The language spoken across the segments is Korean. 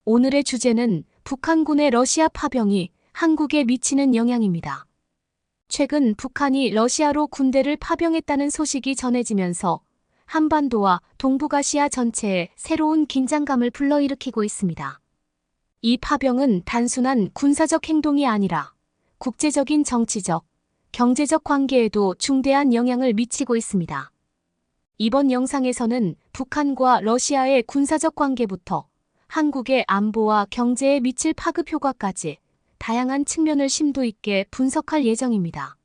오늘의 주제는 북한군의 러시아 파병이 한국에 미치는 영향입니다. 최근 북한이 러시아로 군대를 파병했다는 소식이 전해지면서 한반도와 동북아시아 전체에 새로운 긴장감을 불러일으키고 있습니다. 이 파병은 단순한 군사적 행동이 아니라 국제적인 정치적, 경제적 관계에도 중대한 영향을 미치고 있습니다. 이번 영상에서는 북한과 러시아의 군사적 관계부터 한국의 안보와 경제에 미칠 파급 효과까지 다양한 측면을 심도 있게 분석할 예정입니다.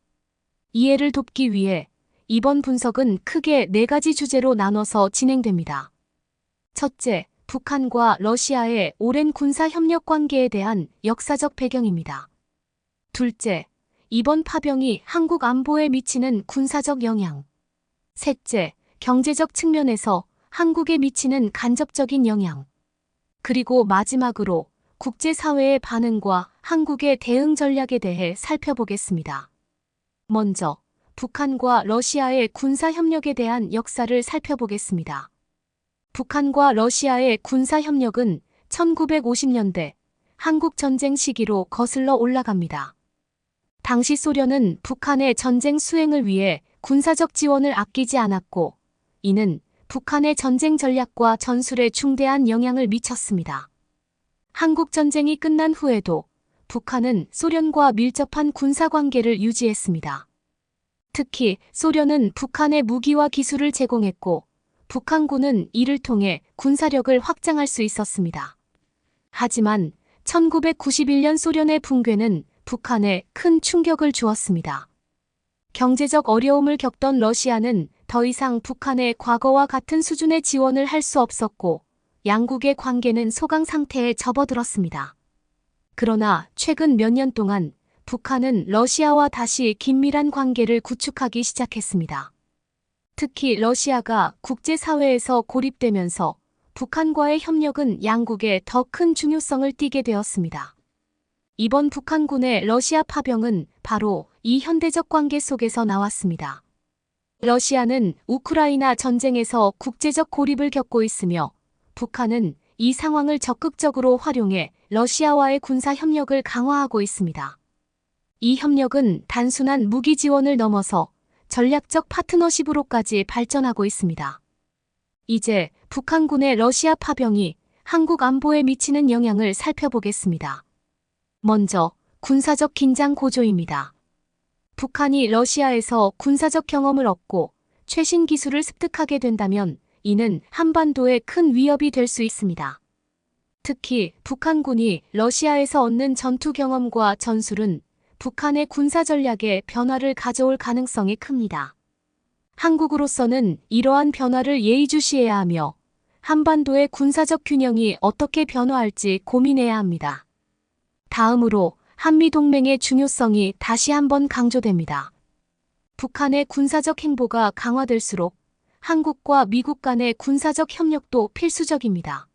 이해를 돕기 위해 이번 분석은 크게 4가지 주제로 나눠서 진행됩니다. 첫째, 북한과 러시아의 오랜 군사 협력 관계에 대한 역사적 배경입니다. 둘째, 이번 파병이 한국 안보에 미치는 군사적 영향. 셋째, 경제적 측면에서 한국에 미치는 간접적인 영향. 그리고 마지막으로 국제사회의 반응과 한국의 대응 전략에 대해 살펴보겠습니다. 먼저 북한과 러시아의 군사협력에 대한 역사를 살펴보겠습니다. 북한과 러시아의 군사협력은 1950년대 한국전쟁 시기로 거슬러 올라갑니다. 당시 소련은 북한의 전쟁 수행을 위해 군사적 지원을 아끼지 않았고, 이는 북한의 전쟁 전략과 전술에 중대한 영향을 미쳤습니다. 한국전쟁이 끝난 후에도 북한은 소련과 밀접한 군사관계를 유지했습니다. 특히 소련은 북한에 무기와 기술을 제공했고, 북한군은 이를 통해 군사력을 확장할 수 있었습니다. 하지만 1991년 소련의 붕괴는 북한에 큰 충격을 주었습니다. 경제적 어려움을 겪던 러시아는 더 이상 북한의 과거와 같은 수준의 지원을 할 수 없었고, 양국의 관계는 소강 상태에 접어들었습니다. 그러나 최근 몇 년 동안 북한은 러시아와 다시 긴밀한 관계를 구축하기 시작했습니다. 특히 러시아가 국제사회에서 고립되면서 북한과의 협력은 양국에 더 큰 중요성을 띠게 되었습니다. 이번 북한군의 러시아 파병은 바로 이 현대적 관계 속에서 나왔습니다. 러시아는 우크라이나 전쟁에서 국제적 고립을 겪고 있으며, 북한은 이 상황을 적극적으로 활용해 러시아와의 군사 협력을 강화하고 있습니다. 이 협력은 단순한 무기 지원을 넘어서 전략적 파트너십으로까지 발전하고 있습니다. 이제 북한군의 러시아 파병이 한국 안보에 미치는 영향을 살펴보겠습니다. 먼저 군사적 긴장 고조입니다. 북한이 러시아에서 군사적 경험을 얻고 최신 기술을 습득하게 된다면 이는 한반도에 큰 위협이 될 수 있습니다. 특히 북한군이 러시아에서 얻는 전투 경험과 전술은 북한의 군사 전략에 변화를 가져올 가능성이 큽니다. 한국으로서는 이러한 변화를 예의주시해야 하며 한반도의 군사적 균형이 어떻게 변화할지 고민해야 합니다. 다음으로 한미동맹의 중요성이 다시 한번 강조됩니다. 북한의 군사적 행보가 강화될수록 한국과 미국 간의 군사적 협력도 필수적입니다.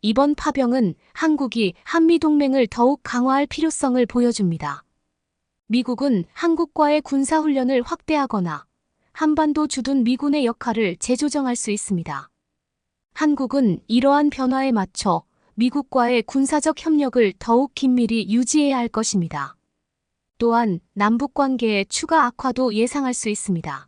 이번 파병은 한국이 한미동맹을 더욱 강화할 필요성을 보여줍니다. 미국은 한국과의 군사훈련을 확대하거나 한반도 주둔 미군의 역할을 재조정할 수 있습니다. 한국은 이러한 변화에 맞춰 미국과의 군사적 협력을 더욱 긴밀히 유지해야 할 것입니다. 또한 남북 관계의 추가 악화도 예상할 수 있습니다.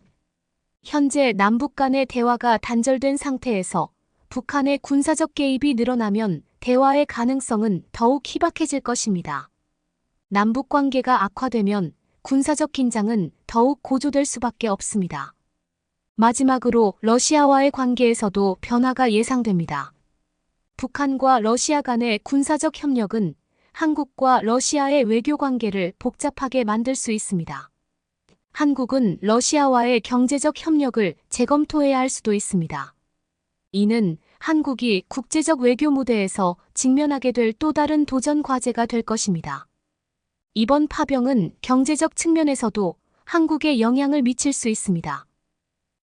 현재 남북 간의 대화가 단절된 상태에서 북한의 군사적 개입이 늘어나면 대화의 가능성은 더욱 희박해질 것입니다. 남북 관계가 악화되면 군사적 긴장은 더욱 고조될 수밖에 없습니다. 마지막으로 러시아와의 관계에서도 변화가 예상됩니다. 북한과 러시아 간의 군사적 협력은 한국과 러시아의 외교 관계를 복잡하게 만들 수 있습니다. 한국은 러시아와의 경제적 협력을 재검토해야 할 수도 있습니다. 이는 한국이 국제적 외교 무대에서 직면하게 될 또 다른 도전 과제가 될 것입니다. 이번 파병은 경제적 측면에서도 한국에 영향을 미칠 수 있습니다.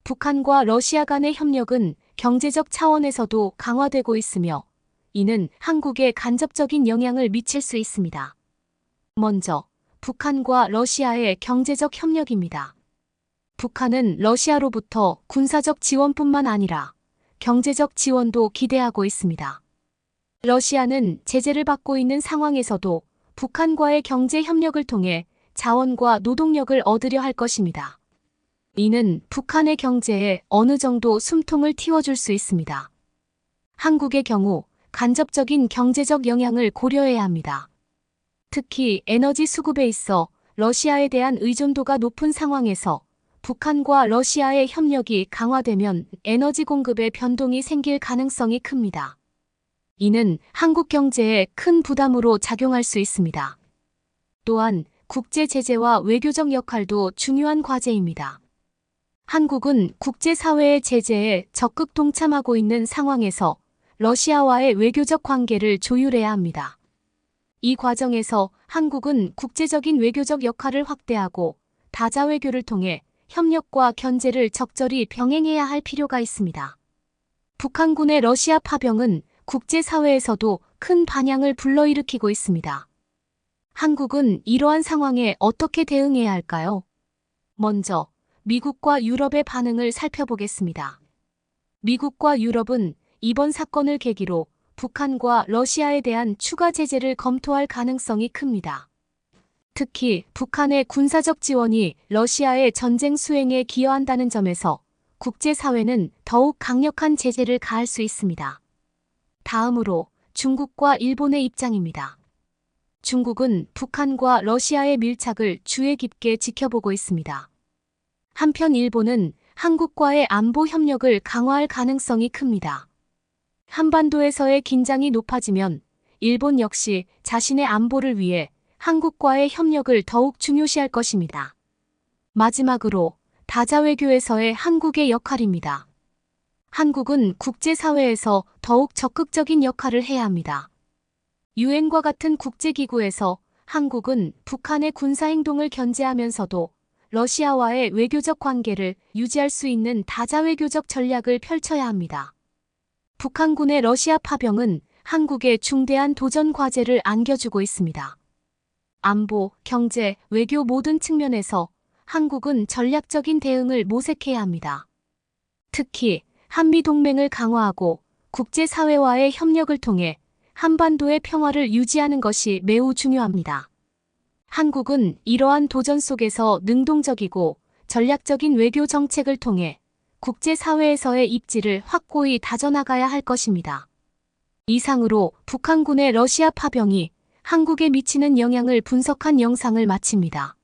북한과 러시아 간의 협력은 경제적 차원에서도 강화되고 있으며, 이는 한국에 간접적인 영향을 미칠 수 있습니다. 먼저 북한과 러시아의 경제적 협력입니다. 북한은 러시아로부터 군사적 지원뿐만 아니라 경제적 지원도 기대하고 있습니다. 러시아는 제재를 받고 있는 상황에서도 북한과의 경제 협력을 통해 자원과 노동력을 얻으려 할 것입니다. 이는 북한의 경제에 어느 정도 숨통을 틔워줄 수 있습니다. 한국의 경우 간접적인 경제적 영향을 고려해야 합니다. 특히 에너지 수급에 있어 러시아에 대한 의존도가 높은 상황에서 북한과 러시아의 협력이 강화되면 에너지 공급에 변동이 생길 가능성이 큽니다. 이는 한국 경제에 큰 부담으로 작용할 수 있습니다. 또한 국제 제재와 외교적 역할도 중요한 과제입니다. 한국은 국제사회의 제재에 적극 동참하고 있는 상황에서 러시아와의 외교적 관계를 조율해야 합니다. 이 과정에서 한국은 국제적인 외교적 역할을 확대하고 다자외교를 통해 협력과 견제를 적절히 병행해야 할 필요가 있습니다. 북한군의 러시아 파병은 국제사회에서도 큰 반향을 불러일으키고 있습니다. 한국은 이러한 상황에 어떻게 대응해야 할까요? 먼저 미국과 유럽의 반응을 살펴보겠습니다. 미국과 유럽은 이번 사건을 계기로 북한과 러시아에 대한 추가 제재를 검토할 가능성이 큽니다. 특히 북한의 군사적 지원이 러시아의 전쟁 수행에 기여한다는 점에서 국제사회는 더욱 강력한 제재를 가할 수 있습니다. 다음으로 중국과 일본의 입장입니다. 중국은 북한과 러시아의 밀착을 주의 깊게 지켜보고 있습니다. 한편 일본은 한국과의 안보 협력을 강화할 가능성이 큽니다. 한반도에서의 긴장이 높아지면 일본 역시 자신의 안보를 위해 한국과의 협력을 더욱 중요시할 것입니다. 마지막으로 다자외교에서의 한국의 역할입니다. 한국은 국제사회에서 더욱 적극적인 역할을 해야 합니다. 유엔과 같은 국제기구에서 한국은 북한의 군사행동을 견제하면서도 러시아와의 외교적 관계를 유지할 수 있는 다자외교적 전략을 펼쳐야 합니다. 북한군의 러시아 파병은 한국에 중대한 도전 과제를 안겨주고 있습니다. 안보, 경제, 외교 모든 측면에서 한국은 전략적인 대응을 모색해야 합니다. 특히 한미동맹을 강화하고 국제사회와의 협력을 통해 한반도의 평화를 유지하는 것이 매우 중요합니다. 한국은 이러한 도전 속에서 능동적이고 전략적인 외교 정책을 통해 국제사회에서의 입지를 확고히 다져나가야 할 것입니다. 이상으로 북한군의 러시아 파병이 한국에 미치는 영향을 분석한 영상을 마칩니다.